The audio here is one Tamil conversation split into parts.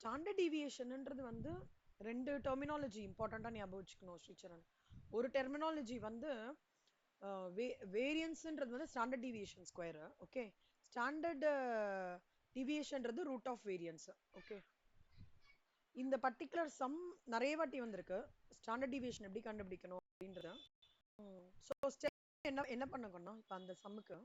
ஸ்டாண்டர்ட் டீவியேஷன்ன்றது வந்து ரெண்டு டெர்மினாலஜி இம்பார்ட்டண்டா ஞாபகம் வச்சுக்கணும் ஸ்ரீச்சரன். ஒரு டெர்மினாலஜி வந்து வேரியன்ஸ்ன்றது வந்து standard deviation square. Okay, standard டீவியேஷன்றது ரூட் ஆஃப் வேரியன்ஸ். ஓகே, இந்த பர்டிகுலர் சம் நிறைய வாட்டி வந்திருக்கு. ஸ்டாண்டர்ட் டீவியேஷன் எப்படி கண்டுபிடிக்கணும் அப்படின்றது. ஸோ ஸ்டெப் என்ன என்ன பண்ணணும் இப்போ அந்த சம்முக்கு?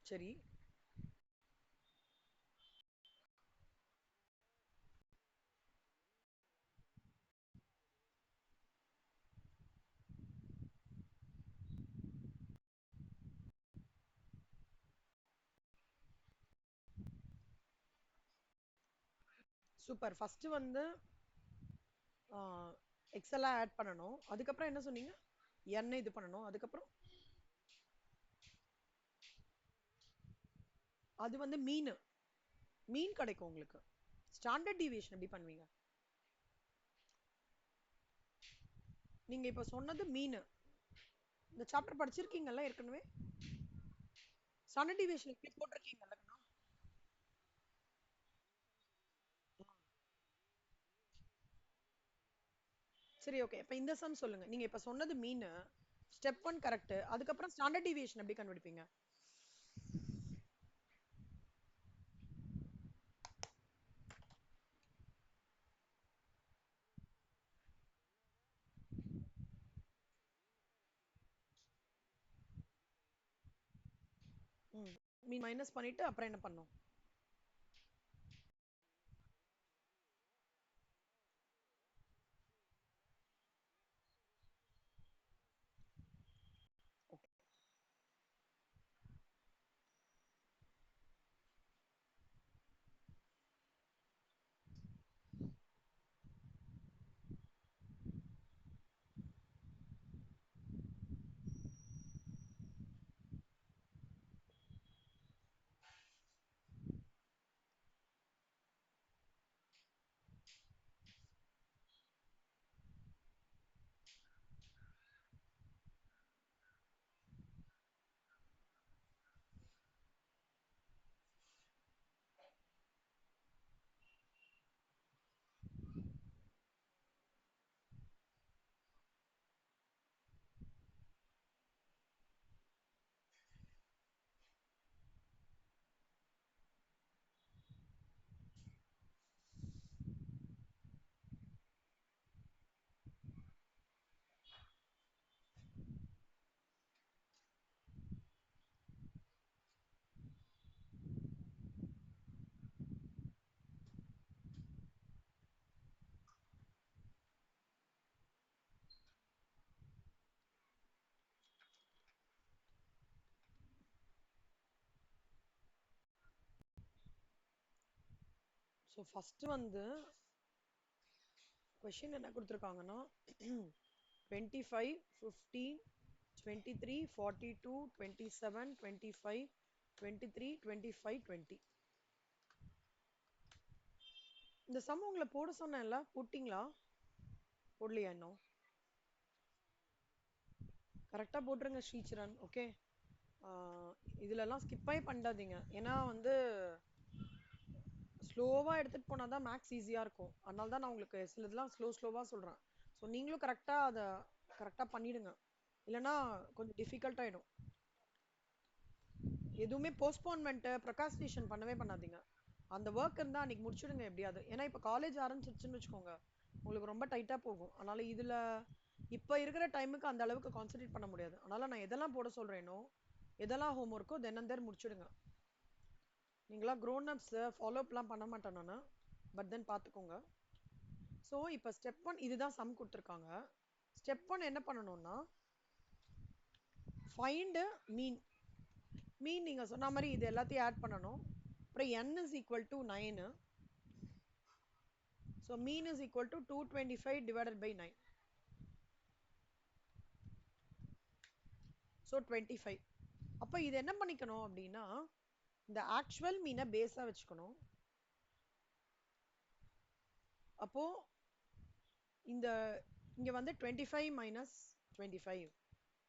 சரி. சூப்பர். ஃபர்ஸ்ட் வந்து எக்ஸெல்லாம் ஆட் பண்ணணும். அதுக்கப்புறம் என்ன சொன்னீங்க? என்ன இது பண்ணணும். அதுக்கப்புறம் அது வந்து மீன் கிடைக்கும் உங்களுக்கு. ஸ்டாண்டர்ட் டீவியேஷன் எப்படி பண்ணுவீங்க? நீங்க இப்ப சொன்னது மீன். இந்த சாப்டர் படிச்சிருக்கீங்கல்ல ஏற்கனவே? ஸ்டாண்டர்ட் டீவியேஷன் எப்படி போட்டிருக்கீங்கல்ல? சரி, ஓகே. இப்ப இந்த சம் சொல்லுங்க. நீங்க இப்ப சொன்னது மீன். Step 1 correct. அதுக்கப்புறம் ஸ்டாண்டர்ட் டீவியேஷன் எப்படி கண்டுபிடிப்பீங்க? மீன் மைனஸ் பண்ணிட்டு அப்புறம் என்ன பண்ணும்? ஸோ ஃபர்ஸ்ட் வந்து கொஷின் என்ன கொடுத்துருக்காங்கன்னா 25, 15, 23, 42, 27, 25, 23, 25, 20. இந்த சம் உங்களை போட சொன்னேன்ல, போட்டிங்களா? போடலையா இன்னும்? கரெக்டா போட்டுருங்க ஸ்ரீச்சரன். ஓகே, இதுலலாம் ஸ்கிப்பே பண்ணாதீங்க. ஏன்னா வந்து ஸ்லோவா எடுத்துட்டு போனாதான் மேக்ஸ் ஈஸியா இருக்கும். அதனால தான் நான் உங்களுக்கு சிலதெல்லாம் ஸ்லோவா சொல்றேன். ஸோ நீங்களும் கரெக்டா அதை கரெக்டா பண்ணிடுங்க. இல்லைன்னா கொஞ்சம் டிஃபிகல்ட் ஆயிடும். எதுவுமே போஸ்ட்போன்மெண்ட் ப்ரொகாஸ்டினேஷன் பண்ணவே பண்ணாதீங்க. அந்த ஒர்க் இருந்தா அன்னைக்கு முடிச்சுடுங்க எப்படியாவது. ஏன்னா இப்ப காலேஜ் ஆரம்பிச்சிருச்சுன்னு வச்சுக்கோங்க, உங்களுக்கு ரொம்ப டைட்டா போகும். அதனால இதுல இப்ப இருக்கிற டைமுக்கு அந்த அளவுக்கு கான்சென்ட்ரேட் பண்ண முடியாது. அதனால நான் எதெல்லாம் போட சொல்றேனோ, எதெல்லாம் ஹோம் ஒர்க்கோ தென் முடிச்சுடுங்க. நீங்களா க்ரோன் அப்ஸ் ஃபாலோ அப்லாம் பண்ண மாட்டேன் நான், பட் தென் பார்த்துக்கோங்க. ஸோ இப்போ ஸ்டெப் 1 இதுதான் சம் கொடுத்துருக்காங்க. ஸ்டெப் 1 என்ன பண்ணணும்னா, ஃபைண்ட் மீன். மீன் நீங்க சொன்ன மாதிரி இது எல்லாத்தையும் ஆட் பண்ணணும். அப்புறம் n is equal to 9. So mean is equal to 225 divided by 9. So 25. அப்ப இது என்ன பண்ணிக்கணும் அப்படின்னா, இந்த ஆக்சுவல் மீனை பேஸா வச்சுக்கணும். அப்போ இந்த இங்க வந்து 25 மைனஸ் 25,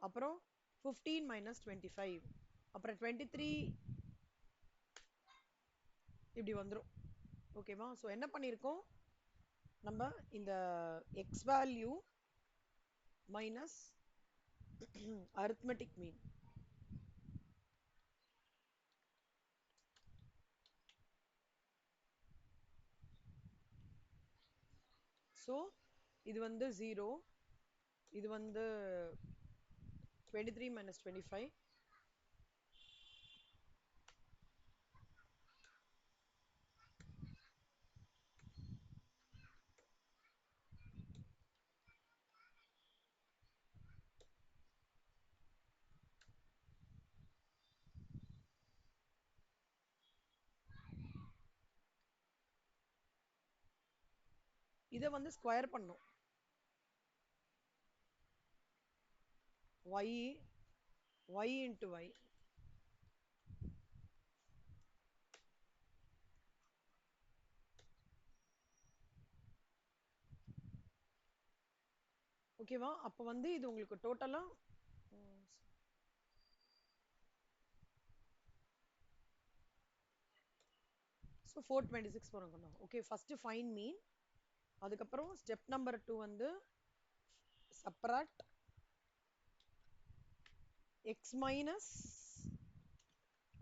அப்புறம் 15 மைனஸ் 25, அப்புறம் 23 இப்படி வந்துரும். ஓகேவா? ஸோ என்ன பண்ணியிருக்கோம் நம்ம, இந்த X value minus arithmetic mean. So இது வந்து 0, இது வந்து 23 minus 25, இதை வந்து ஸ்கொயர் பண்ணும். y into y. ஓகேவா? அப்போ வந்து இது உங்களுக்கு டோட்டலா ஸோ 426 போகிறோம். Okay, first find mean. அதுக்கப்புறம் ஸ்டெப் நம்பர் 2 வந்து subtract x minus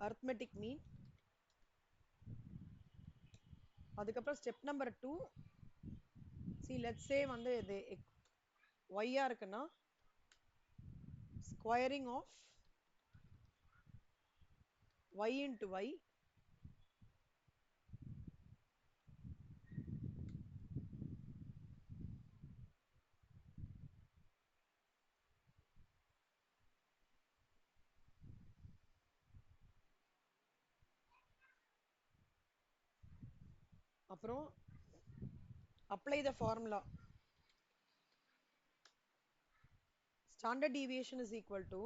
arithmetic mean. அதுக்கப்புறம் step number 2, see let's say வந்து இது y ஆ இருக்குன்னா squaring of y into y. அப்புறம் apply the formula. Standard deviation is equal to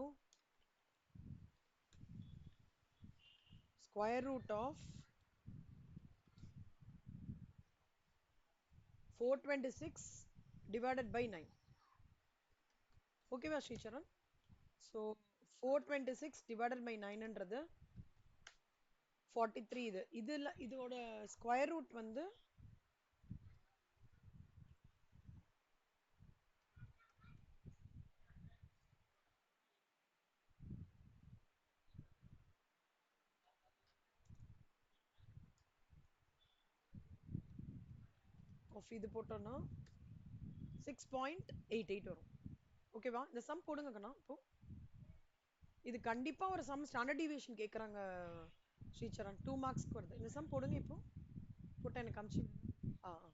square root of 426 divided by 9. ஓகேவா ஸ்ரீசரண்? ஸோ 426 divided by 9ன்றது 43. இதுல இதோட ஸ்கொயர் ரூட் வந்து ஆஃப் இது போட்டோம்னா 6.88 வரும். ஓகேவா? இந்த சம் போடுங்க கண்ணா. இப்போ இது கண்டிப்பா ஒரு சம் ஸ்டாண்டர்ட் டிவியேஷன் கேட்குறாங்க ஸ்ரீசரண், 2 மார்க்ஸ்க்கு வருது. இந்த சம் போடுங்க. இப்போ போட்டா எனக்கு அமிச்சு விடுங்க. ஆ ஆ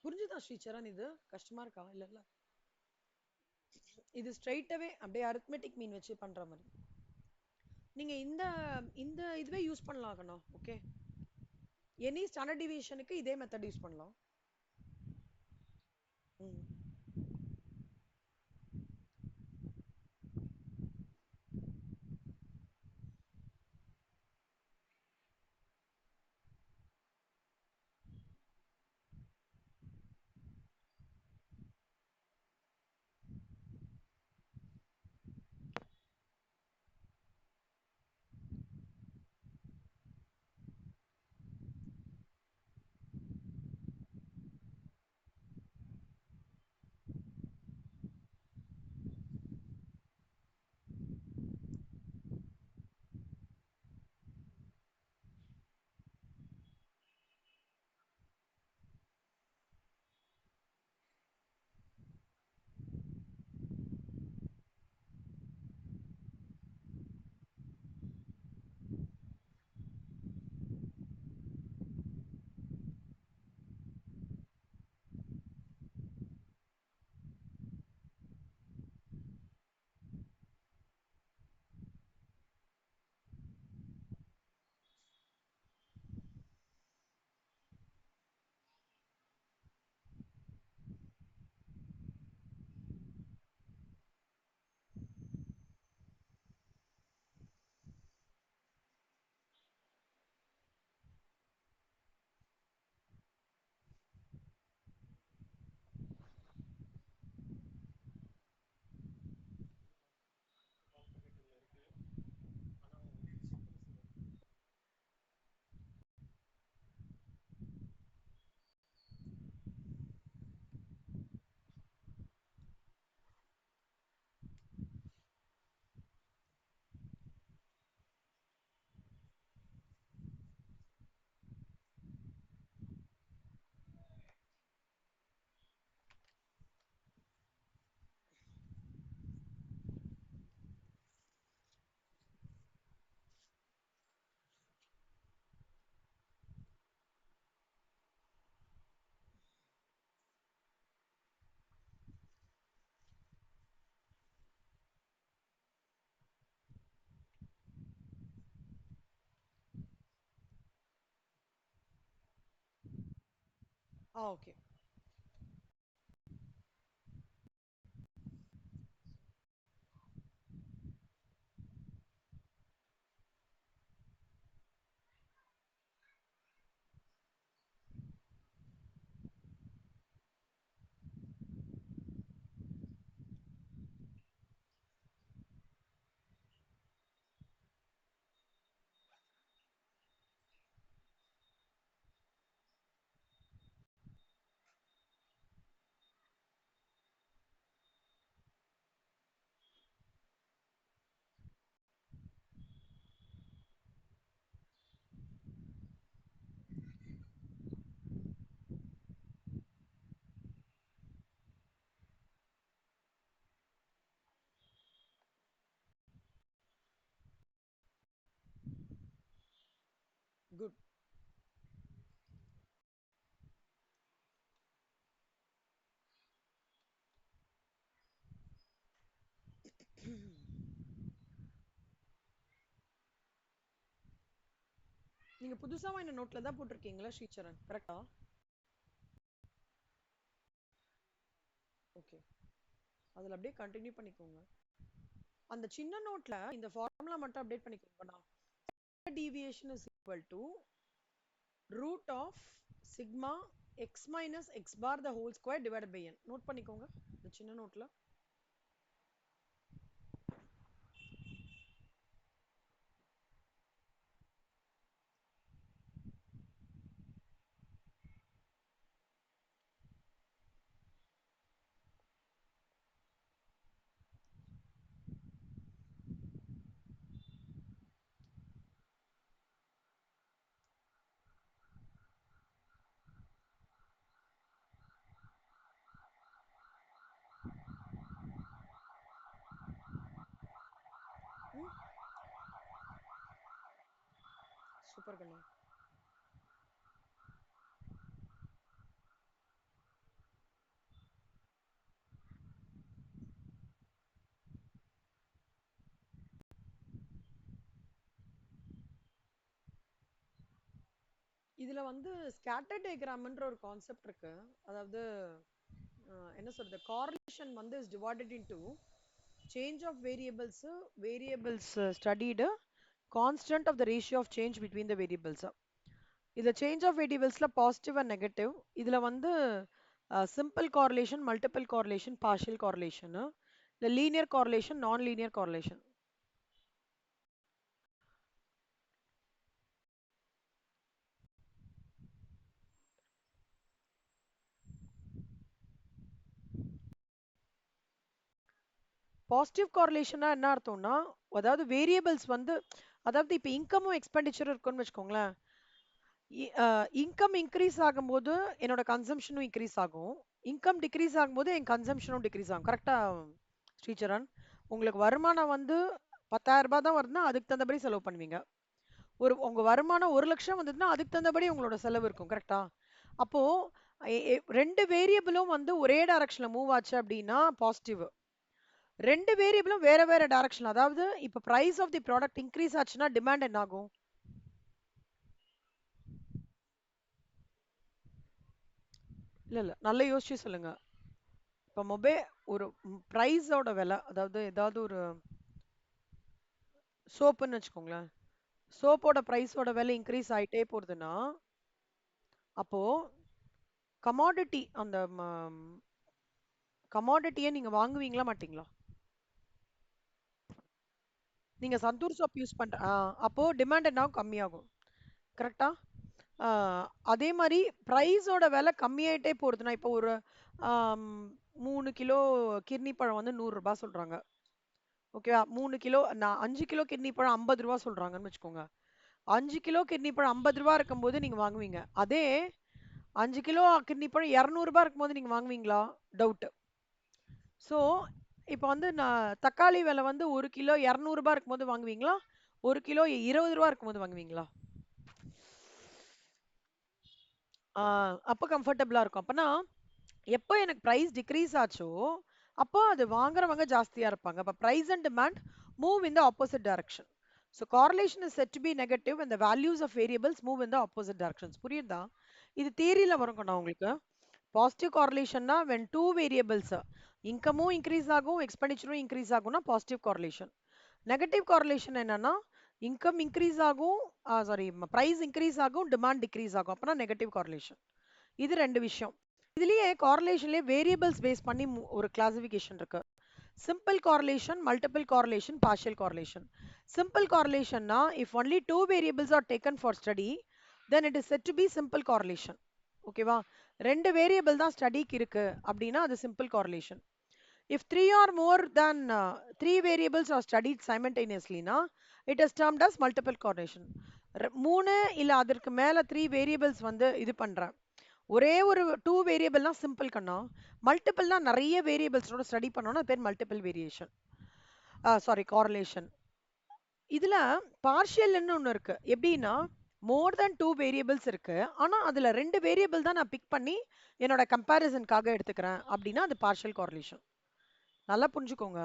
புரிஞ்சுதா ஸ்ரீசரண்? இது கஷ்டமா இருக்கா? இல்ல இல்ல, இது ஸ்ட்ரைட்டாவே அப்படியே அரித்மெட்டிக் மீன் வச்சு பண்ற மாதிரி. நீங்க இந்த இந்த இதுவே யூஸ் பண்ணலாம் கண்ணா. ஓகே, எனி ஸ்டாண்டர்ட் டிவியேஷனுக்கு இதே மெத்தட் யூஸ் பண்ணலாம். ம் ஓகே. குட். நீங்க புதுசா வாங்கின நோட்ல தான் போட்டிருக்கீங்களா ஸ்ரீசரண், கரெக்டா? ஓகே. அதுல அப்படியே கண்டினியூ பண்ணிக்கோங்க. அந்த சின்ன நோட்ல இந்த ஃபார்முலா மட்டும் அப்டேட் பண்ணிக்கோங்க. Deviation is equal to root of sigma x minus x bar the whole square divided by n. Note பண்ணிக்கோங்க இந்த சின்ன நோட்ல. சூப்பர் கண்ணா. இதுல வந்து ஸ்கேட்டர் டயக்ராம்ன்ற ஒரு கான்செப்ட் இருக்கு. அதாவது என்ன சொல்றது, கார்லேஷன் வந்து is divided into change of variables, variables studied, constant of the ratio of change between the variables. இதுல சேஞ்ச் ஆஃப் வேரியபிள்ஸ்ல பாசிட்டிவ் அண்ட் நெகட்டிவ். இதுல வந்து simple correlation, multiple correlation, partial correlation, இல்ல linear correlation, non linear correlation. Positive கார்லேஷனா என்ன அர்த்தம்னா, அதாவது வேரியபிள்ஸ் வந்து, அதாவது இப்போ இன்கமும் எக்ஸ்பெண்டிச்சர் இருக்குன்னு வச்சுக்கோங்களேன். இன்கம் இன்க்ரீஸ் ஆகும்போது என்னோட கன்சம்ஷனும் இன்க்ரீஸ் ஆகும். இன்கம் டிக்ரீஸ் ஆகும்போது என் கன்சம்ஷனும் டிக்ரீஸ் ஆகும். கரெக்டா ஸ்ரீசரண்? உங்களுக்கு வருமானம் வந்து 10,000 ரூபாய் தான் வருதுன்னா அதுக்கு தகுந்தபடி செலவு பண்ணுவீங்க. உங்க வருமானம் 1,00,000 வந்ததுன்னா அதுக்கு தகுந்தபடி உங்களோட செலவு இருக்கும். கரெக்டா? அப்போ ரெண்டு வேரியபிளும் வந்து ஒரே டைரக்ஷன்ல மூவ் ஆச்சு அப்படின்னா பாசிட்டிவ். ரெண்டு வேரியபிளும் வேற வேற டைரக்ஷன், அதாவது இப்ப price of the product increase ஆச்சுன்னா டிமாண்ட் என்ன ஆகும்? இல்ல இல்ல, நல்லா யோசிச்சு சொல்லுங்க. இப்ப ஒரு பிரைஸோட விலை, அதாவது ஏதாவது ஒரு சோப்புன்னு வச்சுக்கோங்களேன். சோப்போட பிரைஸோட விலை இன்க்ரீஸ் ஆயிட்டே போகுதுன்னா அப்போ கமாடிட்டி, அந்த கமாடிட்டியை நீங்க வாங்குவீங்களா மாட்டீங்களா? நீங்க சந்தூர் சோப் யூஸ் பண்ற அப்போ டிமாண்ட் என்ன கம்மியாகும். கரெக்டா? அதே மாதிரி பிரைஸோட விலை கம்மியாயிட்டே போறதுன்னா, இப்போ ஒரு 3 கிலோ கிர்னி பழம் வந்து 100 ரூபாய் சொல்றாங்க. ஓகேவா? 3 கிலோ, நான் 5 கிலோ கிர்னி பழம் 50 ரூபாய் சொல்றாங்கன்னு வச்சுக்கோங்க. 5 கிலோ கிர்னி பழம் 50 ரூபாய் இருக்கும்போது நீங்க வாங்குவீங்க. அதே 5 கிலோ கிர்னி பழம் 200 ரூபாய் இருக்கும்போது நீங்க வாங்குவீங்களா? டவுட். ஸோ இப்போ வந்து நான் தக்காளி விலை வந்து 1 கிலோ 200 ரூபாய் இருக்கும்போது வாங்குவீங்களா? 1 கிலோ 20 ரூபாய் இருக்கும்போது வாங்குவீங்களா? அப்போ கம்ஃபர்டபுளா இருக்கும். அப்பனா எப்போ எனக்கு பிரைஸ் டிக்ரீஸ் ஆச்சோ அப்போ அது வாங்குறவங்க ஜாஸ்தியா இருப்பாங்க. அப்ப price and demand move in the opposite direction. So correlation is set to be negative when the values of variables move in the opposite directions. புரியுதா? இது தியரியில வரும் கண்ணா உங்களுக்கு. பாசிட்டிவ் கார்லேஷன்னா when two variables இன்கமும் இன்க்ரீஸ் ஆகும் எக்ஸ்பெண்டிச்சரும் இன்க்ரீஸ் ஆகும்னா பாசிட்டிவ் கார்லேஷன். நெகட்டிவ் கார்லேஷன் என்னன்னா இன்கம் இன்க்ரீஸ் ஆகும், சாரி பிரைஸ் இன்க்ரீஸ் ஆகும், டிமாண்ட் டிக்ரீஸ் ஆகும், அப்பனா நெகட்டிவ் கார்லேஷன். இது ரெண்டு விஷயம். இதுலயே கார்லேஷன்லயே வேரியபிள்ஸ் பேஸ் பண்ணி ஒரு கிளாசிஃபிகேஷன் இருக்கு. Simple correlation, multiple correlation, partial correlation. Simple கார்லேஷன்னா if only two variables are taken for study then it is said to be simple correlation. ஓகேவா? ரெண்டு வேரியபிள் தான் ஸ்டடிக்கு இருக்கு அப்படின்னா அது simple correlation. if three or more than three variables are studied simultaneously na it is termed as multiple correlation. மூணு இல்ல அதற்கு மேல த்ரீ வேரியபிள்ஸ் வந்து இது பண்றேன், ஒரே ஒரு டூ வேரியபிள்னா சிம்பிள் கண்ணா, மல்டிபிள்னா நிறைய வேரியபிள்ஸோட ஸ்டடி பண்ணோம்னா பேர் மல்டிபிள் வேரியேஷன், சாரி கார்லேஷன். இதுல பார்ஷியல்னு ஒன்று இருக்கு. எப்படின்னா மோர் தென் டூ வேரியபிள்ஸ் இருக்கு, ஆனா அதுல ரெண்டு வேரியபிள் தான் நான் பிக் பண்ணி என்னோட கம்பேரிசனுக்காக எடுத்துக்கிறேன் அப்படின்னா அது பார்ஷியல் கார்லேஷன். நல்லா புரிஞ்சுக்கோங்க.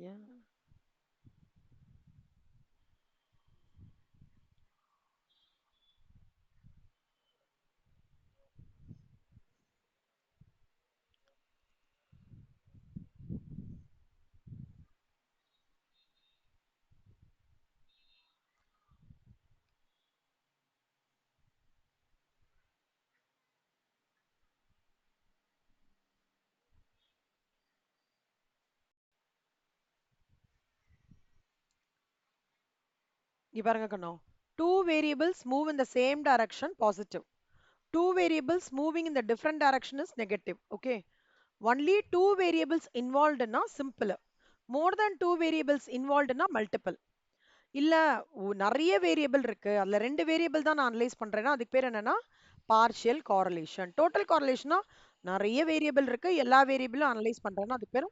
ஏன் இங்க பாருங்க கண்ணா, two variables move in the same direction positive, two variables moving in the different direction is negative. Okay, only two variables involved na simple, more than two variables involved na multiple. இல்ல நிறைய வேரியபிள் இருக்கு, அதுல ரெண்டு வேரியபிள் தான் நான் அனலைஸ் பண்றேன்னா அதுக்கு பேர் என்னன்னா பார்ஷியல் காரலேஷன். டோட்டல் காரலேஷனா நிறைய வேரியபிள் இருக்கு, எல்லா வேரியபிளும் அனலைஸ் பண்றேன்னா அதுக்கு பேர்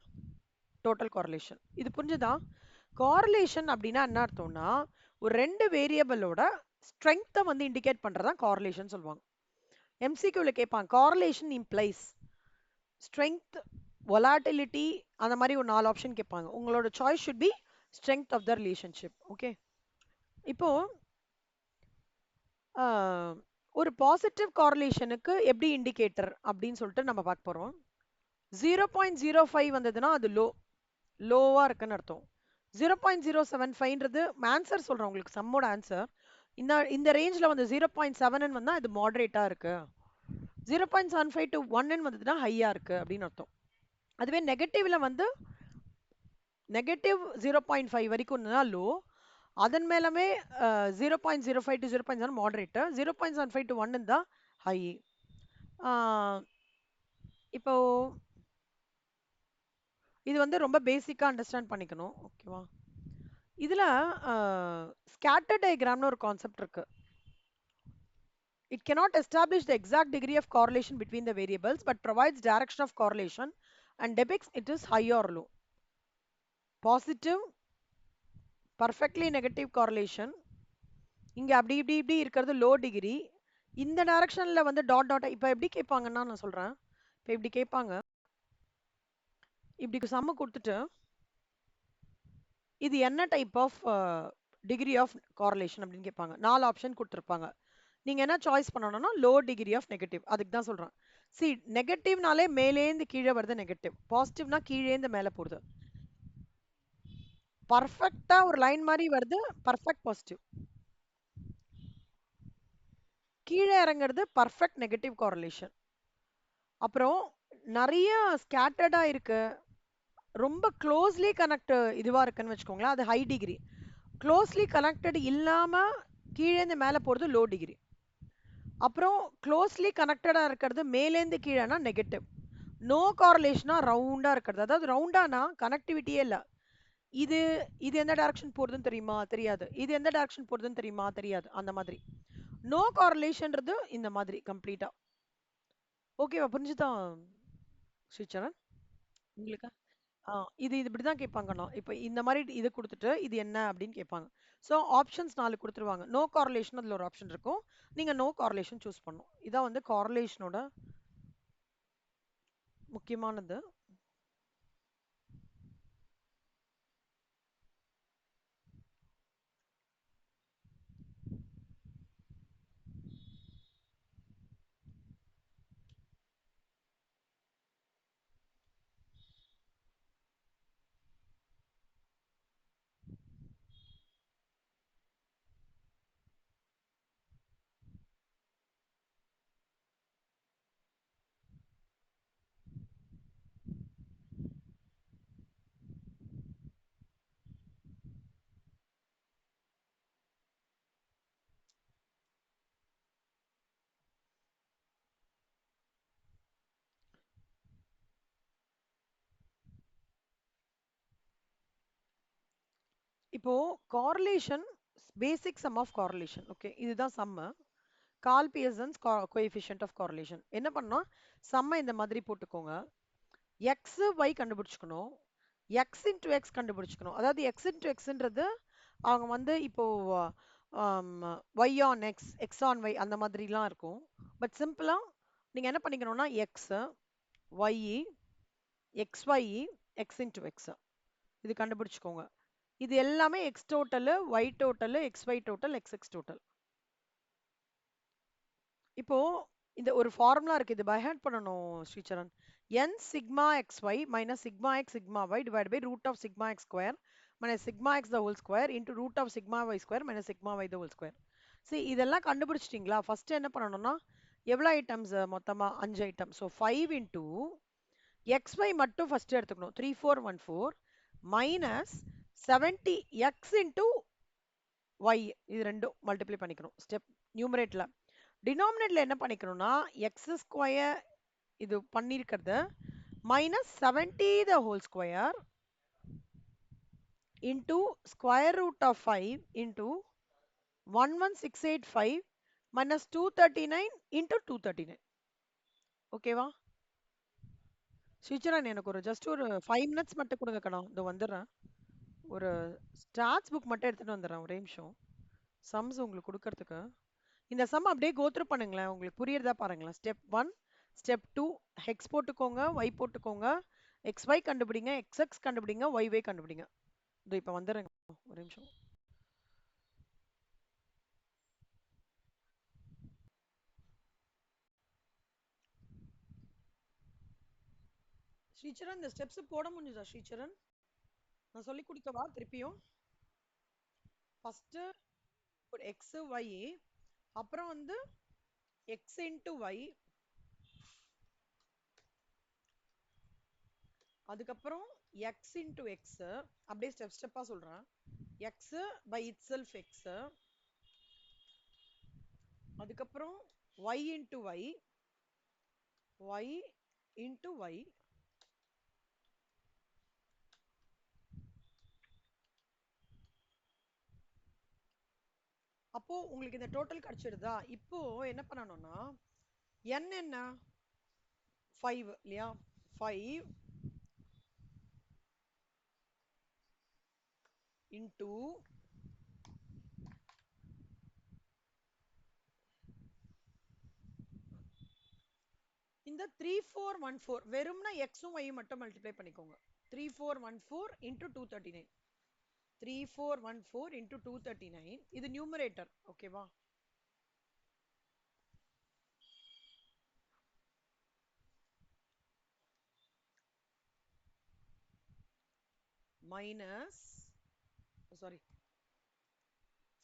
டோட்டல் காரலேஷன். இது புரிஞ்சுதா? காரலேஷன் அப்படின்னா என்ன அர்த்தம்னா ஒரு ரெண்டு வேரியபிளோட ஸ்ட்ரென்த்தை வந்து இண்டிகேட் பண்றதா காரலேஷன் சொல்லுவாங்க. எம்சிக்யூல கேட்பாங்க காரலேஷன் இம்ப்ளைஸ் ஸ்ட்ரென்த், வொலாட்டிலிட்டி, அந்த மாதிரி ஒரு நாலு ஆப்ஷன் கேட்பாங்க. உங்களோட choice should be strength of the relationship. Okay, இப்போ ஒரு பாசிட்டிவ் காரலேஷனுக்கு எப்படி இண்டிகேட்டர் அப்படின்னு சொல்லிட்டு நம்ம பார்க்க போறோம். 0.05 வந்ததுன்னா அது லோவா இருக்குன்னு அர்த்தம். 0.075ன்றது ஆன்சர் சொல்றேன் உங்களுக்கு, சம்மோட ஆன்சர். இந்த ரேஞ்சில் வந்து 0.7 வந்தா அது மாடரேட்டா இருக்கு, 0.75 to 1 வந்ததுன்னா ஹையா இருக்கு அப்படின்னு அர்த்தம். அதுவே நெகட்டிவ்ல வந்து நெகட்டிவ் 0.5 வரைக்கும் லோ, அதன் மேலமே 0.05 to 0.7 மாடரேட், 0.75 to 1 தான் ஹை. இப்போ இது வந்து ரொம்ப பேசிக்கா அண்டர்ஸ்டாண்ட் பண்ணிக்கணும். ஓகேவா? இதுல ஸ்கேட்டர் டயக்ராம்னு ஒரு கான்செப்ட் இருக்கு. It cannot establish the exact degree of correlation between the variables but provides direction of correlation and depicts it is high or low. Positive, perfectly negative correlation, இங்க அப்படி இப்படி இப்படி இருக்கிறது லோ டிகிரி. இந்த டைரக்ஷன்ல வந்து டாட் டாட் இப்போ எப்படி கேட்பாங்கன்னா நான் சொல்றேன், இப்போ இப்படி கேட்பாங்க, இப்படி சம்ம கொடுத்துட்டு இது என்ன type of degree of correlation அப்படின்னு கேட்பாங்க. நாலு ஆப்ஷன் கொடுத்துருப்பாங்க, நீங்க என்ன சாய்ஸ் பண்ணணும்னா லோ டிகிரி ஆஃப் நெகட்டிவ். அதுக்கு தான் சொல்றேன். சி நெகட்டிவ்னாலே மேலேந்து கீழே வருது நெகட்டிவ், பாசிட்டிவ்னா கீழேந்து மேலே போகுது. பர்ஃபெக்டா ஒரு லைன் மாதிரி வருது பர்ஃபெக்ட் பாசிட்டிவ், கீழே இறங்குறது பர்ஃபெக்ட் நெகட்டிவ் காரலேஷன். அப்புறம் நிறைய ஸ்கேட்டர்டா இருக்கு, ரொம்ப க்ளோஸ்லி கனெக்ட் இதுவா இருக்குன்னு வச்சுக்கோங்களேன், அது ஹை டிகிரி. க்ளோஸ்லி கனெக்டட் இல்லாம கீழேந்து மேலே போறது லோ டிகிரி. அப்புறம் க்ளோஸ்லி கனெக்டடா இருக்கிறது மேலேந்து கீழேனா நெகட்டிவ். நோ காரலேஷனா ரவுண்டா இருக்கிறது, அதாவது ரவுண்டானா கனெக்டிவிட்டியே இல்லை. இது இது எந்த டைரக்ஷன் போறதுன்னு தெரியுமா? தெரியாது. இது எந்த டைரக்ஷன் போறதுன்னு தெரியுமா? தெரியாது. அந்த மாதிரி நோ காரலேஷன்றது இந்த மாதிரி கம்ப்ளீட்டா. ஓகேவா? புரிஞ்சுதான் ஸ்ரீசரண் உங்களுக்கு? இது இது இப்படிதான் கேட்பாங்கண்ணா. இப்போ இந்த மாதிரி இது கொடுத்துட்டு இது என்ன அப்படின்னு கேட்பாங்க. ஸோ ஆப்ஷன்ஸ் நாலு கொடுத்துருவாங்க. நோ காரலேஷன் அதில் ஒரு ஆப்ஷன் இருக்கும், நீங்க நோ காரலேஷன் சூஸ் பண்ணும். இதான் வந்து காரலேஷனோட முக்கியமானது. இப்போ correlation, basic sum of correlation. Okay, இதுதான் சம்ம. Karl Pearson's coefficient of correlation. என்ன பண்ணோம், சம்ம இந்த மாதிரி போட்டுக்கோங்க. எக்ஸ் ஒய் கண்டுபிடிச்சுக்கணும், எக்ஸ் இன்டூ எக்ஸ் கண்டுபிடிச்சுக்கணும். அதாவது எக்ஸ் இன்டூ எக்ஸ்ன்றது அவங்க வந்து இப்போ Y on X, X on Y அந்த மாதிரிலாம் இருக்கும். பட் சிம்பிளா நீங்க என்ன பண்ணிக்கணும்னா X Y, X Y, X into X இது கண்டுபிடிச்சுக்கோங்க. இது எல்லாமே X total, Y total, X Y total, X X total. இப்போ இந்த ஒரு ஃபார்முலா இருக்கு, இது பை ஹேர்ட் பண்ணணும் Sricharan. n sigma xy minus sigma x sigma y divided by root of sigma x square minus sigma x the whole square into root of sigma y square minus sigma y the whole square. See இதெல்லாம் கண்டுபிடிச்சிட்டீங்களா? ஃபர்ஸ்ட் என்ன பண்ணணும்னா எவ்வளவு ஐட்டம்ஸ் மொத்தமா 5 ஐட்டம். ஸோ 5 into xy மட்டும் ஃபர்ஸ்ட் எடுத்துக்கணும், 3414 minus 70 x into y, இது ரெண்டும் மல்டிப்ளை பண்ணிக்கணும் ஸ்டெப் நியூமரேட்ல. டினாமினேட்ல என்ன பண்ணிக்கணும்னா எக்ஸ் ஸ்கொயர் இது பண்ணிருக்கிறது minus 70 the whole square into square root of 5 into 11685 minus 239 into 239. ஓகேவா ஸ்ரீச்சரன்? எனக்கு ஒரு ஜஸ்ட் ஒரு 5 மினிட்ஸ் மட்டும் கொடுங்க கண்ணா, இதோ வந்துடுறேன். ஒரு ஸ்டாட்ஸ் புக் மட்டும் எடுத்துட்டு வந்துடுறேன், ஒரே நிமிஷம். சம்ஸ் உங்களுக்கு கொடுக்கறதுக்கு இந்த சம் அப்படியே கோத்ரூ பண்ணுங்களேன், உங்களுக்கு புரியுறதா பாருங்களேன். ஸ்டெப் 1, ஸ்டெப் 2 ஹெக்ஸ் போட்டுக்கோங்க, ஒய் போட்டுக்கோங்க, எக்ஸ் ஒய் கண்டுபிடிங்க, எக்ஸ் எக்ஸ் கண்டுபிடிங்க, ஒய் ஒய் கண்டுபிடிங்க. இது இப்போ வந்துடுறேங்க, ஒரு நிமிஷம். ஸ்ரீச்சரன் இந்த ஸ்டெப்ஸ் போட முடிஞ்சதா ஸ்ரீச்சரன்? நான் சொல்லி கொடுக்கவா திருப்பியும்? ஃபர்ஸ்ட் ஒரு எக்ஸ் ஒய், அப்புறம் வந்து எக்ஸ் இன்ட்டு ஒய், அதுக்கப்புறம் எக்ஸ் இன்ட்டு எக்ஸ், அப்படியே ஸ்டெப் ஸ்டெப்பா சொல்றேன். X by itself X, அதுக்கப்புறம் Y into Y, Y into Y, அப்போ உங்களுக்கு இந்த டோட்டல் கிடைச்சிடுதா? இப்போ என்ன பண்ணணும்னா n என்ன 5 இல்லையா, 5 இன்டூ இந்த 3414 வெறும்னா எக்ஸும் ஒய்யும் மட்டும் மல்டிப்ளை பண்ணிக்கோங்க. 3414 இன்டூ 239, 3414 இன்டூ 239, இது நியூமரேட்டர். ஓகேவா? Minus sorry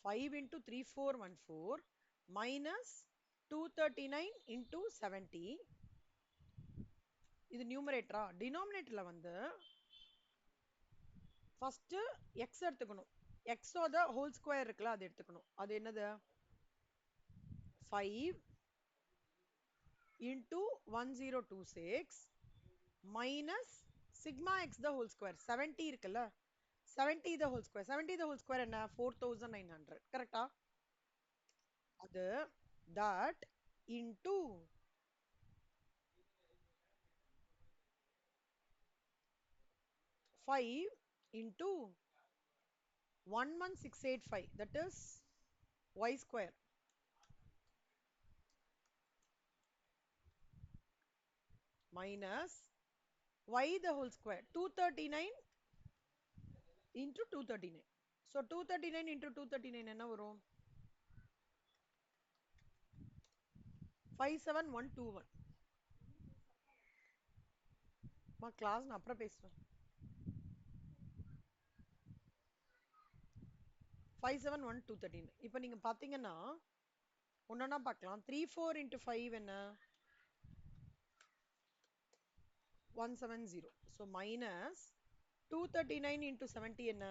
5 into 3414 minus 239 into 70, இது நியூமரேட்டரா? டினாமினேட்டர்ல வந்து ஃபர்ஸ்ட் எக்ஸ் எடுத்துக்கணும், எக்ஸோட ஹோல் ஸ்கொயர் இருக்குல்ல அது எடுத்துக்கணும். அது என்னது 5 into 1026 minus sigma x the whole square 70 இருக்குல்ல, 70 the whole square, 70 the whole square என்ன 4900, கரெக்டா? அது that into 5 into 11685, that is y square minus y the whole square 239 into 239. So 239 into 239 என்ன வரும்? 57121. மா கிளாஸ் நான் அப்புறம் பேசுறேன். 57123. இப்போ நீங்க பாத்தீங்கன்னா ஒண்ணா பார்க்கலாம். 34 into 5 என்ன 170. So minus 239 into 70 என்ன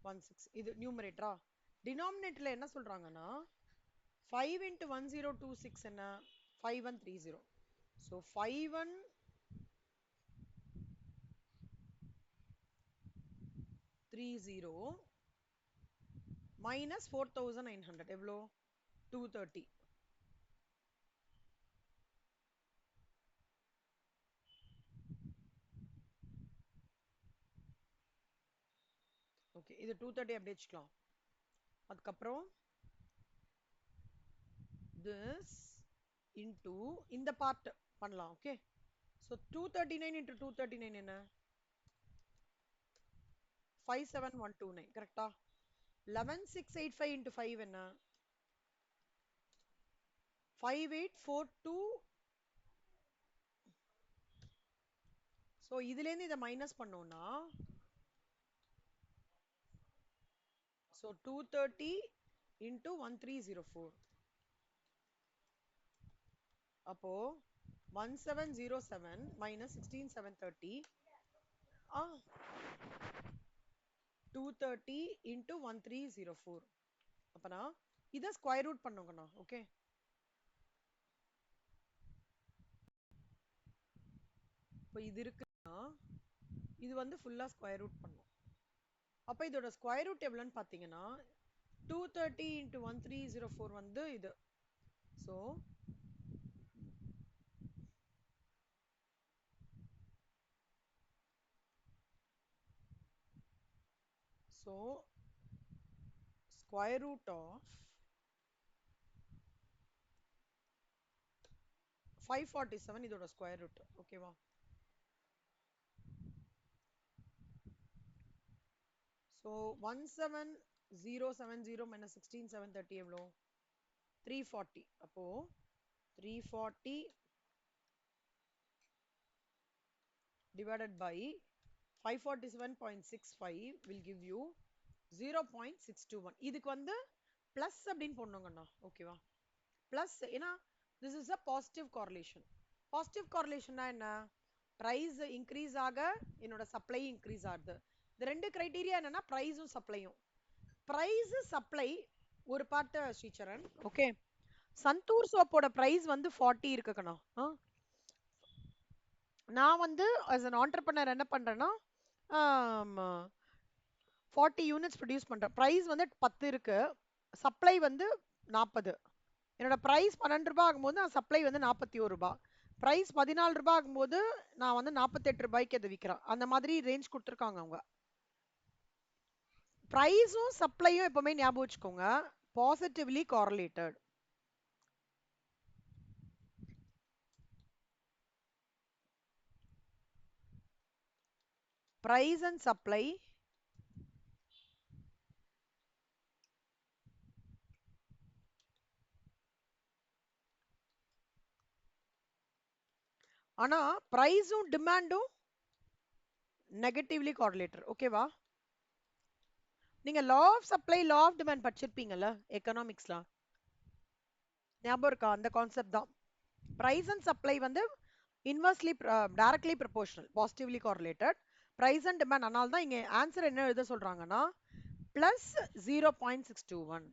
16. இது நியூமரேட்டரா? டினாமினேட்டர்ல என்ன சொல்றாங்கன்னா 5 into 1026 என்ன 5130. So 5130 130 minus 4900 எவ்வளோ 230. ஓகே இது 230 அப்படியே வச்சுக்கலாம். அதுக்கப்புறம் this into இந்த பார்ட் பண்ணலாம். ஓகே ஸோ 239 into 239 என்ன 57129 கரெக்டா. 11685 into 5 என்ன 5842. ஸோ இதுலேருந்து இதை மைனஸ் பண்ணோம்னா ஸோ 230 into 1304 அப்போ 1707 minus 16730 230 into 1304 அப்பனா இதை ஸ்கொயர் ரூட் பண்ணுங்கண்ணா. ஓகே இப்போ இது இருக்குன்னா இது வந்து ஃபுல்லா ஸ்கொயர் ரூட் பண்ணும். அப்போ இதோட ஸ்கொயர் ரூட் எவ்வளோன்னு பார்த்தீங்கன்னா 230 into 1304 வந்து இது. ஸோ square root of 547 இதோட ஸ்கொயர் ரூட். ஓகேவா. ஸோ 17070 minus 16730 எவ்வளோ 340. அப்போ 340 divided by 547.65 will give you 0.621. இதுக்கு வந்து பிளஸ் அப்படின்னு போடணுங்கண்ணா. ஓகேவா பிளஸ் ஏன்னா this is a positive correlation. Positive கார்லேஷன்னா என்ன ப்ரைஸ் இன்க்ரீஸ் ஆக என்னோட சப்ளை இன்க்ரீஸ் ஆகுது. இந்த ரெண்டு கிரைட்டீரியா என்னன்னா ப்ரைஸும் சப்ளையும். ப்ரைஸ் சப்ளை ஒரு part Sricharan. Okay Santoor சோப்போட price வந்து 40 இருக்குக்கணும். நான் வந்து as an entrepreneur என்ன பண்றேன்னா 40 யூனிட்ஸ் ப்ரொடியூஸ் பண்றேன். ப்ரைஸ் வந்து 10 இருக்கு, சப்ளை வந்து 40. என்னோட ப்ரைஸ் 12 ரூபாய் ஆகும்போது நான் சப்ளை வந்து 41 ரூபாய், ப்ரைஸ் 14 ரூபாய் ஆகும்போது நான் வந்து 48 ரூபாய்க்கு அதை விற்கிறேன். அந்த மாதிரி ரேஞ்ச் கொடுத்துருக்காங்க அவங்க. ப்ரைஸும் சப்ளையும் எப்பவுமே ஞாபகம் வச்சுக்கோங்க பாசிட்டிவ்லி காரலேட்டட். price and supply ஆனா பிரைஸும் டிமாண்டும் நெகட்டிவ்லி கார்லேட்டர். ஓகேவா. நீங்க law of supply law of demand படிச்சிருப்பீங்கல்ல எக்கனாமிக்ஸ்ல, ஞாபகம் இருக்கா. அந்த கான்செப்ட் தான். பிரைஸ் அண்ட் சப்ளை வந்து inversely directly proportional positively correlated. Price and demand. அதனால தான் இங்க ஆன்சர் என்ன எழுத சொல்றாங்கன்னா பிளஸ் 0.621.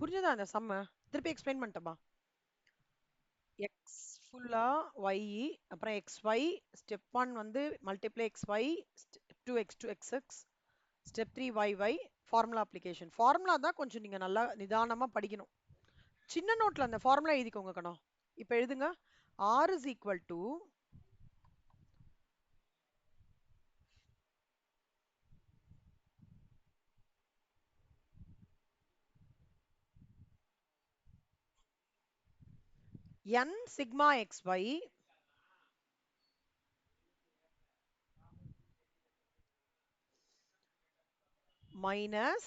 புரிஞ்சதா அந்த சம்ம திருப்பி எக்ஸ்பிளைன் பண்ணட்டுமா. எக்ஸ் ஃபுல்லா ஒய், அப்புறம் எக்ஸ் ஒய் ஸ்டெப் 1 வந்து multiply x y, step 2 x 2 x x, step 3 y y. Formula application. Formula தான் கொஞ்சம் நீங்க நல்லா நிதானமா படிக்கணும். சின்ன நோட்ல அந்த ஃபார்முலா எழுதிக்கோங்க கணம். இப்போ எழுதுங்க. R is equal to n sigma xy minus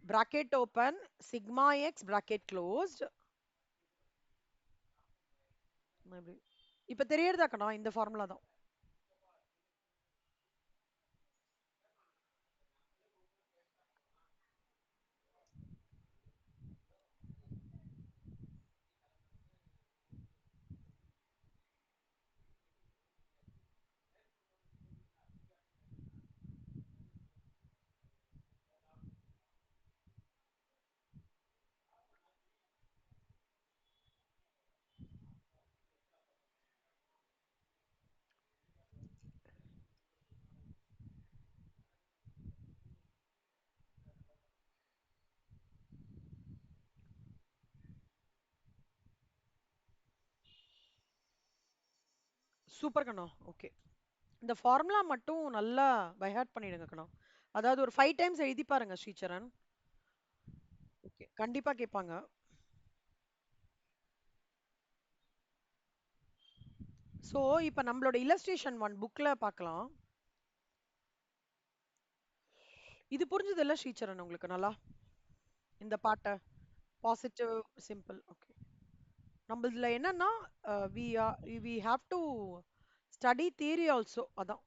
bracket open sigma x bracket closed. இப்ப தெரியறதா கண்ணா இந்த ஃபார்முலா தான். சூப்பர் கண்ணா. ஓகே, இந்த ஃபார்முலா மட்டும் நல்லா பை ஹார்ட் பண்ணிடுங்க கண்ணா. அதாவது ஒரு 5 டைம்ஸ் எழுதி பாருங்க ஸ்ரீசரண். ஓகே, கண்டிப்பா கேட்பாங்க. சோ இப்ப நம்மளோட இல்லஸ்ட்ரேஷன் 1 புக்ல பார்க்கலாம். இது புரிஞ்சது இல்ல ஸ்ரீசரண் உங்களுக்கு நல்லா இந்த பாட்ட? Positive simple. ஓகே, நம்ம இதுல என்னன்னா we we have to study theory also. அதான்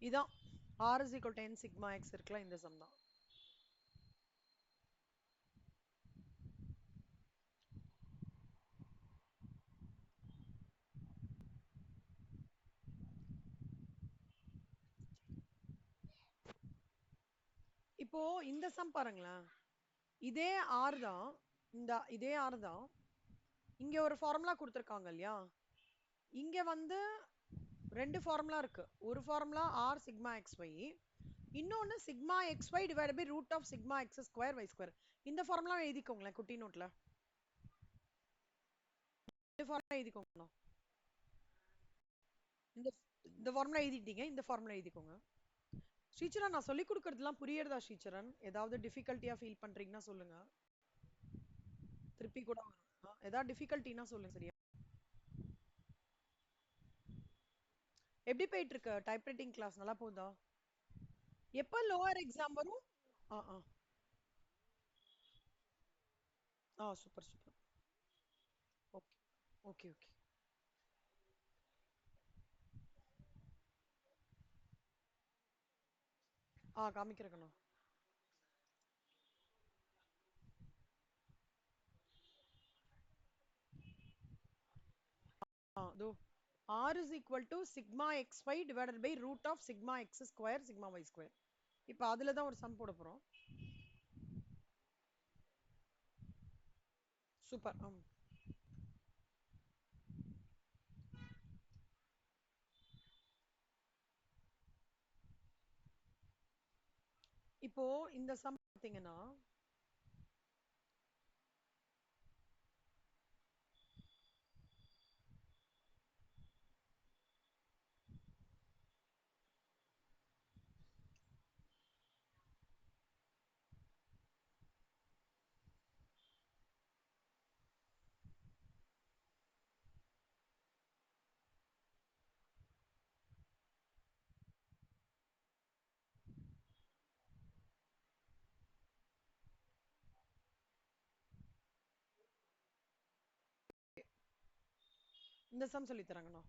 இதான் r is equal to n sigma x இருக்குல்ல, இந்த சம் தான். இப்போ இந்த சம் பாருங்களேன், இதே r தான், இதே r தான். இங்க ஒரு ஃபார்முலா கொடுத்திருக்காங்க இல்லையா? இங்க வந்து ரெண்டு ஃபார்முலா இருக்கு. ஒரு ஃபார்முலா r sigma xy, இன்னொன்னு sigma xy divided by root of sigma x square y square. இந்த ஃபார்முலா எழுதிக்கோங்களேன் குட்டி நோட்ல. இந்த ஃபார்முலா எழுதிக்கோங்க. இந்த இந்த ஃபார்முலா எழுதிட்டீங்க, இந்த ஃபார்முலா எழுதிக்கோங்க. ஸ்ரீச்சரன், நான் சொல்லி கொடுக்கறதுலாம் புரியுறதா ஸ்ரீச்சரன்? ஏதாவது டிஃபிகல்ட்டியா ஃபீல் பண்றீங்கன்னா சொல்லுங்க, திருப்பி கூட வரும். ஏதாவது டிஃபிகல்ட்டினா சொல்லுங்க. சரியா? எப்படி போயிட்டு இருக்கு டைப்ரைட்டிங் கிளாஸ்? நல்லா போகுதா? எப்ப லோவர் எக்ஸாம் வரும்? ஆ ஆ ஆ super super. Okay okay okay. காமிக்கிறேங்கண்ணா. இதோ r is equal to sigma xy divided by root of sigma x square sigma y square. இப்போ அதுல தான் ஒரு சம் போட போறோம். சூப்பர். இப்போ இந்த சம் பாத்தீங்கன்னா, இந்த சம் சொல்லி தராங்கண்ணா.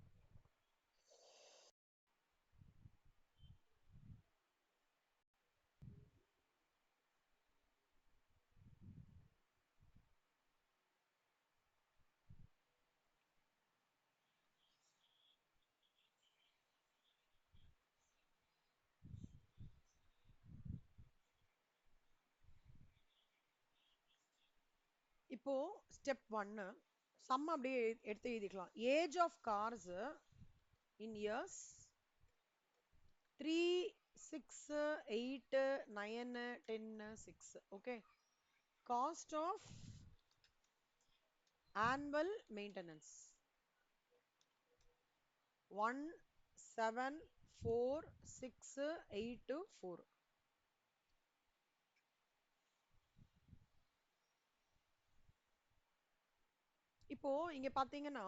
இப்போ ஸ்டெப் 1 சம் அப்படியே எடுத்து எழுதிக்கலாம். Age of cars in years 3 6 8 9 10 6. Okay, Cost of annual maintenance 174,684. இப்போ இங்க பாத்தீங்கன்னா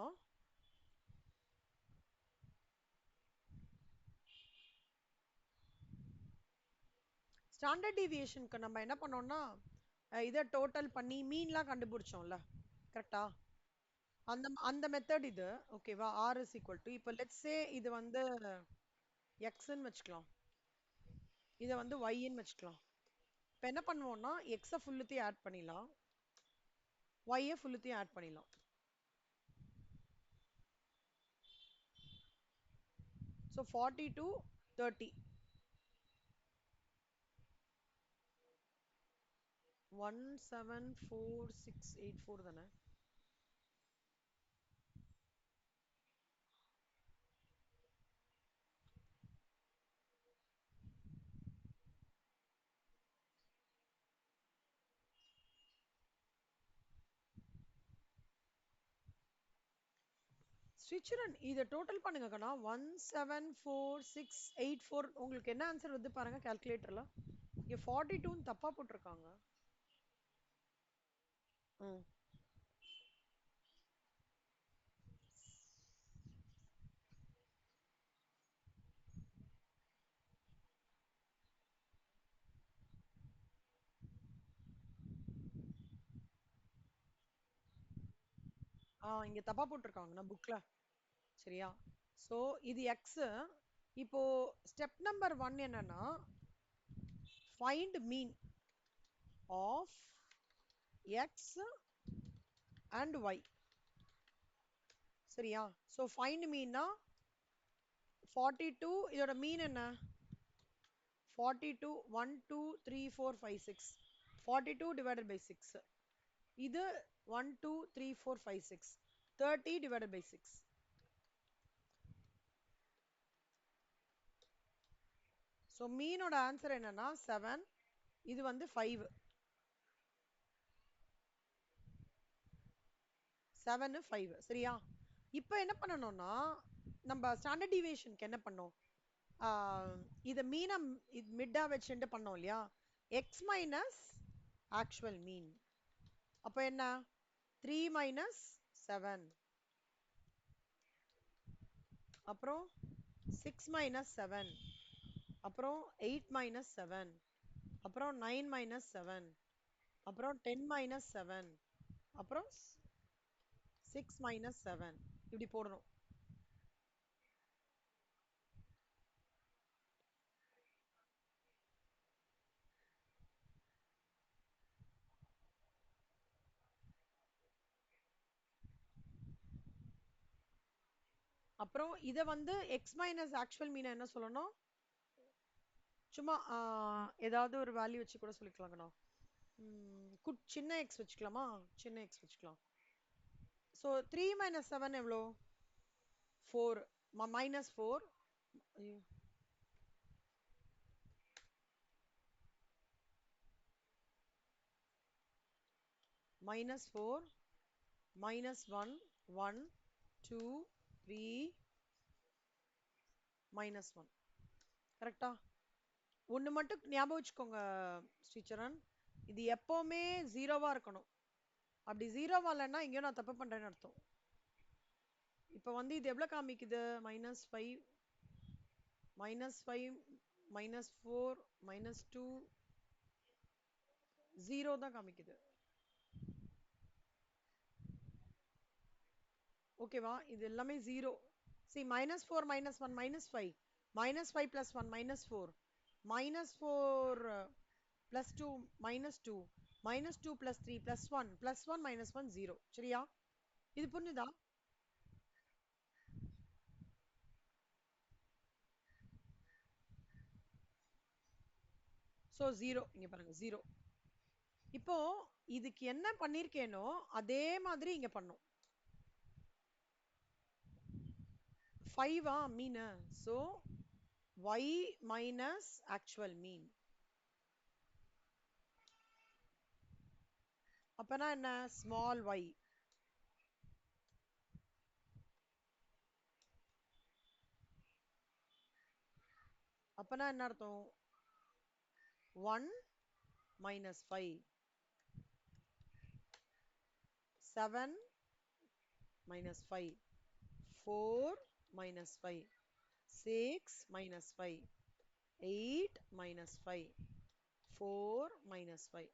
ஸ்டாண்டர்ட் டீவியேஷனுக்கு நம்ம என்ன பண்ணோம்னா இதை டோட்டல் பண்ணி மீன்லாம் கண்டுபிடிச்சோம்ல, கரெக்டா? அந்த அந்த மெத்தட் இது. ஓகேவா? ஆர் இஸ் ஈக்குவல் டு, இப்போ லெட்ஸ் சே இது வந்து எக்ஸ்ன்னு வச்சுக்கலாம், இதை வந்து ஒய்ன்னு வச்சுக்கலாம். இப்போ என்ன பண்ணுவோம்னா எக்ஸை ஃபுல்லுத்தையும் ஆட் பண்ணிடலாம், ஒய்யை ஃபுல்லுத்தையும் ஆட் பண்ணிடலாம். ஸோ 42 30 174,684 தானே? ஸ்ரீச்சரன் இதை டோட்டல் பண்ணுங்க கண்ணா. 174,684. உங்களுக்கு என்ன ஆன்சர் வந்து பாருங்க கால்குலேட்டர்ல. இங்க 42 தப்பா போட்டிருக்காங்க. ம். இங்க தப்பா போட்டிருக்காங்கண்ணா புக்ல. சரியா? ஸோ இது எக்ஸ். இப்போ ஸ்டெப் நம்பர் 1 என்னன்னா find mean of x and y. சரியா? ஸோ ஃபைண்ட் மீன்னா 42, இதோட மீன் என்ன? 42 1 2 3 4 5 6. 42 divided by 6. இது 1 2 3 4 5 6. 30 divided by 6. ஸோ மீனோட ஆன்சர் என்னன்னா 7. இது வந்து 5. 7 5. சரியா? இப்போ என்ன பண்ணணும்னா நம்ம ஸ்டாண்டர்ட் டீவியேஷனுக்கு என்ன பண்ணோம், இதை மீனை மிட்டா வச்சுட்டு பண்ணோம் இல்லையா? எக்ஸ் மைனஸ் ஆக்சுவல் மீன். அப்போ என்ன? 3 மைனஸ் 7, அப்புறம் 6 மைனஸ் 7, அப்புறம் 8 மைனஸ் 7, அப்புறம் 9 மைனஸ் 7, அப்புறம் 10 மைனஸ் 7, அப்புறம் 6 மைனஸ் 7. இப்படி போடணும். அப்புறம் இதை வந்து எக்ஸ் மைனஸ் ஆக்சுவல் மீனை என்ன சொல்லணும்? சும்மா ஏதாவது ஒரு வேல்யூ வச்சு கூட சொல்லிக்கலாங்கண்ணா. சின்ன எக்ஸ் வச்சுக்கலாமா? சின்ன எக்ஸ் வச்சுக்கலாம். ஸோ 3 மைனஸ் 7 எவ்வளோ? 4. மைனஸ் 4. Minus 4 minus 1 1 2 3 minus 1. கரெக்டா? ஒன்று மட்டும் ஞாபகம் வச்சுக்கோங்க ஸ்ரீச்சரன், இது எப்போவுமே ஜீரோவாக இருக்கணும். அப்படி ஜீரோவா இல்லைன்னா எங்கேயோ நான் தப்பு பண்ணுறேன்னு அர்த்தம். இப்போ வந்து இது எவ்வளோ காமிக்குது? -5 -5 -4 -2 0 தான் காமிக்குது. ஓகேவா? இது எல்லாமே 0. see -4 -1 -5 -5 plus 1 -4 -4 plus 2 -2 -2 plus 3 plus 1 plus 1 -1 0. சரியா? இது புரிஞ்சுதா? ஸோ 0 இங்க பாருங்க 0. இப்போ இதுக்கு என்ன பண்ணிருக்கேனோ அதே மாதிரி இங்க பண்ணும். 5 mean. So y minus actual mean. அப்பனா என்ன ஸ்மால் y அப்பனா என்ன அர்த்தம் 1 minus 5 7 minus 5 4 minus 5 6 minus 5 8 minus 5 4 minus 5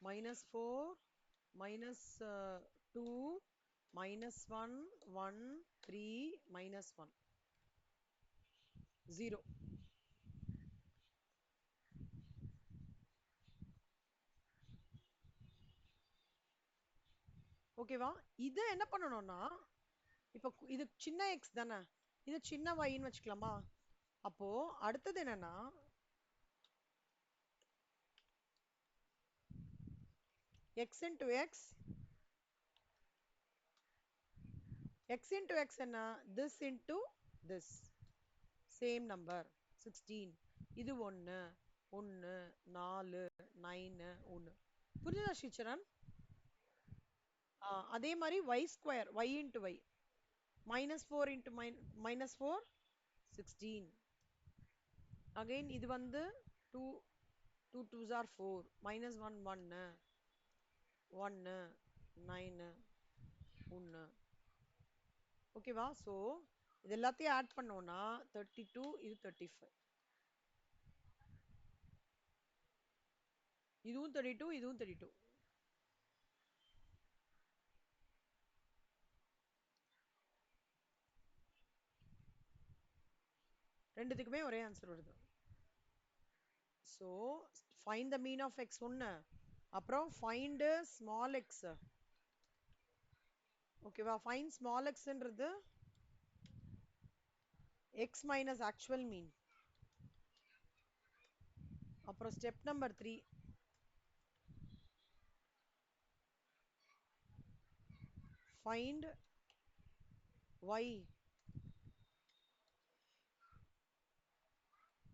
minus 4 minus 2 minus 1 1 3 minus 1 0 ஓகேவா இதை என்ன பண்ணணும்னா இப்போ இது சின்ன எக்ஸ் தானே இது சின்ன yன்னு வச்சுக்கலாமா அப்போ அடுத்தது என்னன்னா x into x x into x என்ன this into this same number 16 இது 1 1 4 9 1 புரியுதா ஸ்ரீச்சரன் அதே மாதிரி y square y into y minus 4 into minus 4 16 again இது வந்து 2 2 2s are 4 minus 1 1 1 9 1 ஓகேவா ஸோ இது எல்லாத்தையும் ஆட் பண்ணோம்னா 32 இது 35 இதுவும் 32 இதுவும் 32 ரெண்டுத்துக்குமே ஒரே ஆன்சர் வருது so find the mean of X ஒன்று அப்புறம் ஃபைண்ட் ஸ்மால் எக்ஸ் ஓகேவா ஃபைண்ட் ஸ்மால் எக்ஸ்ன்றது எக்ஸ் மைனஸ் ஆக்சுவல் மீன் அப்புறம் step number 3 find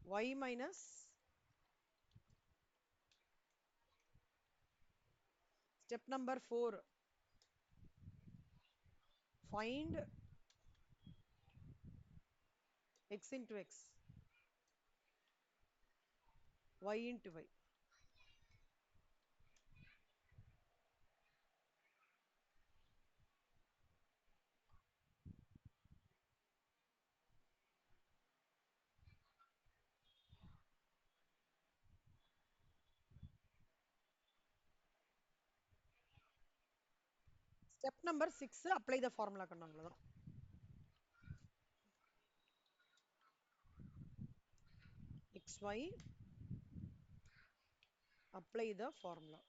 y minus step number 4 find x into x y into y step number 6 apply the formula கண்ணாங்களதான் xy apply the formula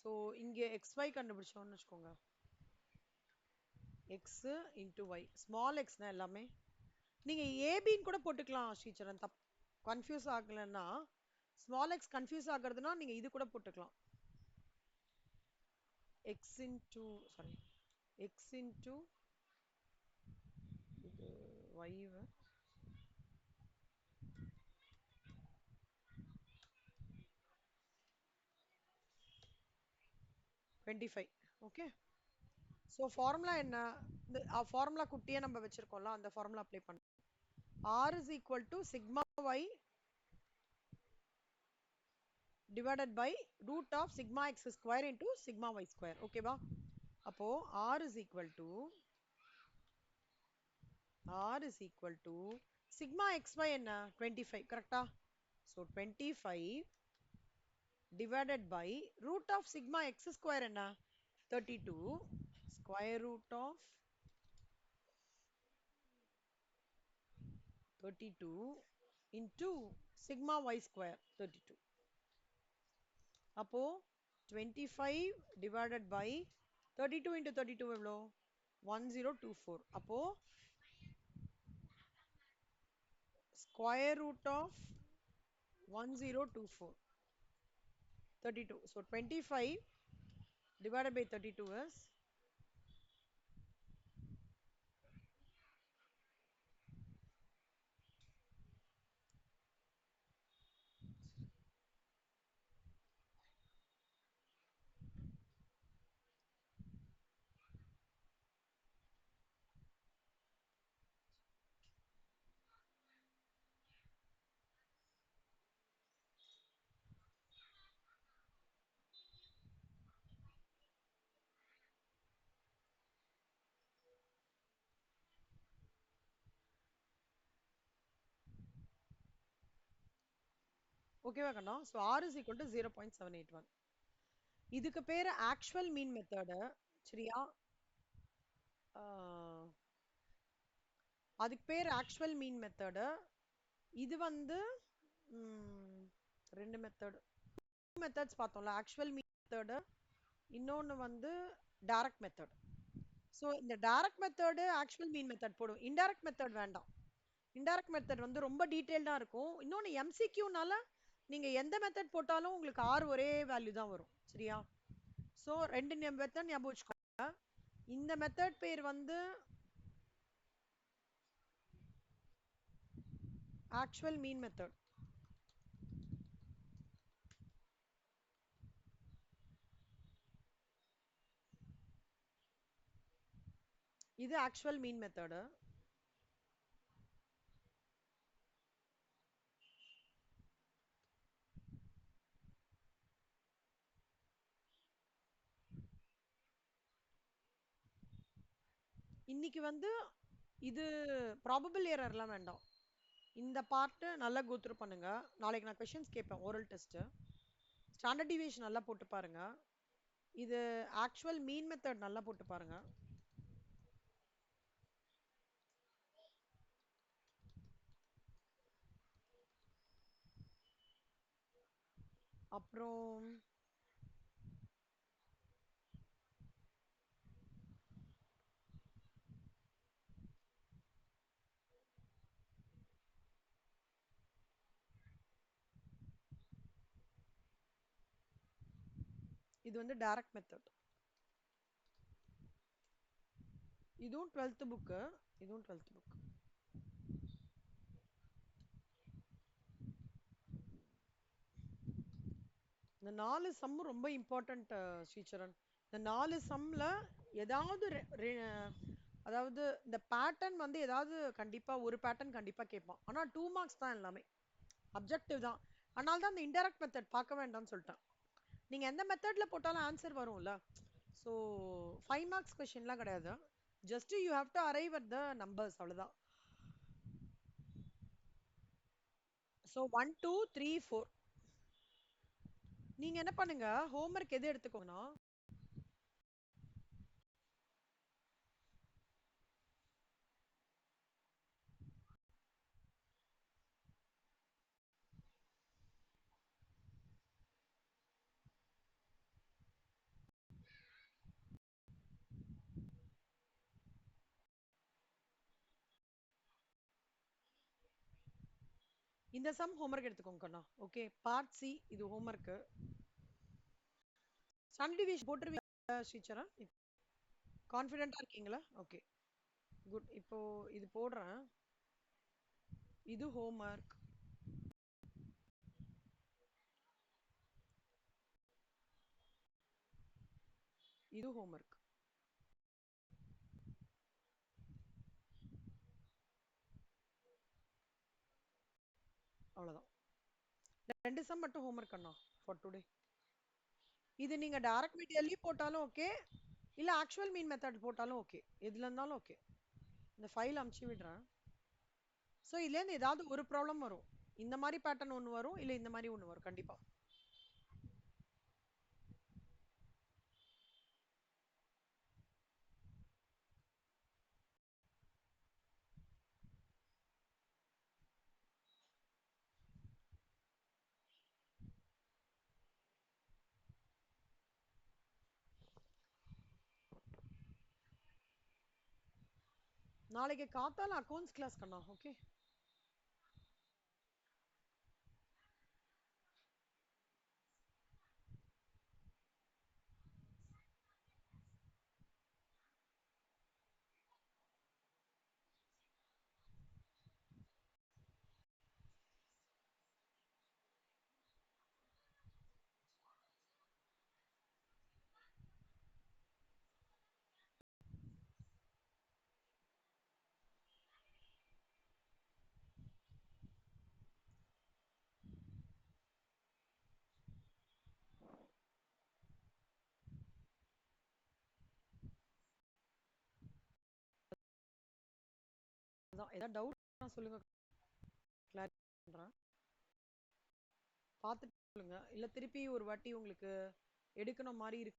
so இங்க xy கண்டுபிடிச்சோம்னு வச்சுக்கோங்க x into y small x னா எல்லாமே நீங்க ஏபின்னு கூட போட்டுக்கலாம் ஸ்ரீச்சரன் கன்ஃபியூஸ் ஆகலைன்னா ஸ்மால் எக்ஸ் கன்ஃபியூஸ் ஆகுறதுன்னா நீங்க இது கூட போட்டுக்கலாம் x into sorry x into இது y 25 ஓகே ஸோ ஃபார்முலா என்ன இந்த ஃபார்முலா குட்டியே நம்ம வச்சிருக்கோம்ல அந்த ஃபார்முலா அப்ளை பண்ண r is equal to sigma y divided by root of sigma x square into sigma y square ஓகேவா அப்போ r is equal to sigma xy என்ன 25 கரெக்டா so 25 divided by root of sigma x square என்ன 32 square root of 32 into sigma y square 32 அப்போ 25 divided by 32 into 32 எவ்வளோ 1024. அப்போ square root of 1024, 32. So 25 divided by 32 is ஓகேவா கண்ணா? So R is equal to 0.781. இதுக்கு பேர் ஆக்சுவல் மீன் மெத்தடு. சரியா? அதுக்கு பேர் ஆக்சுவல் மீன் மெத்தடு. இது வந்து ரெண்டு மெத்தடு மெத்தட்ஸ் பார்த்தோம்ல, ஆக்சுவல் மீன் மெத்தடு, இன்னொன்று வந்து டைரக்ட் மெத்தட். ஸோ இந்த டைரக்ட் மெத்தடு ஆக்சுவல் மீன் மெத்தட் போடும். இன்டைரக்ட் மெத்தட் வேண்டாம். இன்டைரக்ட் மெத்தட் வந்து ரொம்ப டீட்டெயில்டாக இருக்கும். இன்னொன்று எம்சிக்யூனால நீங்கள் எந்த மெத்தட் போட்டாலும் உங்களுக்கு ஆர் ஒரே வேல்யூ தான் வரும். சரியா? ஸோ ரெண்டு மெத்தட் ஞாபகம் வச்சுக்கோங்க. இந்த மெத்தட் பேர் வந்து ஆக்சுவல் மீன் மெத்தட். இது ஆக்சுவல் மீன் மெத்தடு. இன்னைக்கு வந்து இது ப்ராபபிள் எரர்லாம் வேண்டாம். இந்த பார்ட்டு நல்லா கோத்ரூ பண்ணுங்க. நாளைக்கு நான் கொஷின்ஸ் கேட்பேன், ஓரல் டெஸ்ட். ஸ்டாண்டர்ட் டிவியேஷன் நல்லா போட்டு பாருங்க. இது ஆக்சுவல் மீன் மெத்தட் நல்லா போட்டு பாருங்க. அப்புறம் இது வந்து டைரக்ட் மெத்தட். இதுவும் 12th புக்கு, இதுவும் 12th புக். இந்த 4 சம் ரொம்ப இம்பார்ட்டன்ட் ஸ்ரீச்சரன். இந்த 4 சம்ல ஏதாவது அதாவது இந்த பேட்டர்ன் வந்து ஏதாவது கண்டிப்பா ஒரு பேட்டர்ன் கண்டிப்பா கேட்பான். ஆனா 2 மார்க்ஸ் தான் எல்லாமே, அப்ஜெக்டிவ் தான். அதனால தான் இந்த இன்டைரக்ட் மெத்தட் பார்க்க வேண்டாம்னு சொல்லிட்டேன். நீங்க எந்த மெத்தட்ல போட்டாலும் ஆன்சர் வரும்ல. ஸோ 5 மார்க்ஸ் கொஸ்டின்லாம் கிடையாது. Just you have to arrive at the numbers, அவ்வளவுதான். ஸோ 1 2 3 4 நீங்க என்ன பண்ணுங்க, ஹோம்ஒர்க் எது எடுத்துக்கோங்கன்னா, இந்த சம் ஹோம்ஒர்க் எடுத்துக்கோங்க கண்ணா. ஓகே, பார்ட் சி இது ஹோம்ஒர்க். ஸ்டாண்டர்ட் டிவியேஷன் போட்டுருவீங்க ஸ்ரீச்சரன்? கான்ஃபிடென்ட்டா இருக்கீங்களா? Okay good. இப்போ இது போடுறேன். இது ஹோம்ஒர்க். இது ஹோம்ஒர்க். அவ்வளவுதான். ரெண்டு சம் மட்டும் ஹோம்ஒர்க் அண்ணா ஃபார் டுடே. இது நீங்க டைரக்ட் மெட்டீரியல்லி போட்டாலும் ஓகே, இல்ல ஆக்சுவல் மீன் மெத்தட் போட்டாலும் ஓகே, எதுல இருந்தாலும் ஓகே. இந்த ஃபைல் அமுச்சு விடுறேன். ஸோ இதுலேருந்து ஏதாவது ஒரு ப்ராப்ளம் வரும். இந்த மாதிரி பேட்டர்ன் ஒன்று வரும், இல்லை இந்த மாதிரி ஒன்று வரும் கண்டிப்பா. நாளைக்கு காத்தால அக்கௌண்ட்ஸ் கிளாஸ் கண்ணா. ஓகே. அதான் ஏதாவது டவுட் சொல்லுங்க. கிளாரிஃபை பண்றேன். பார்த்துட்டு சொல்லுங்க. இல்ல திருப்பி ஒரு வாட்டி உங்களுக்கு எடுக்கணும் மாதிரி இருக்கு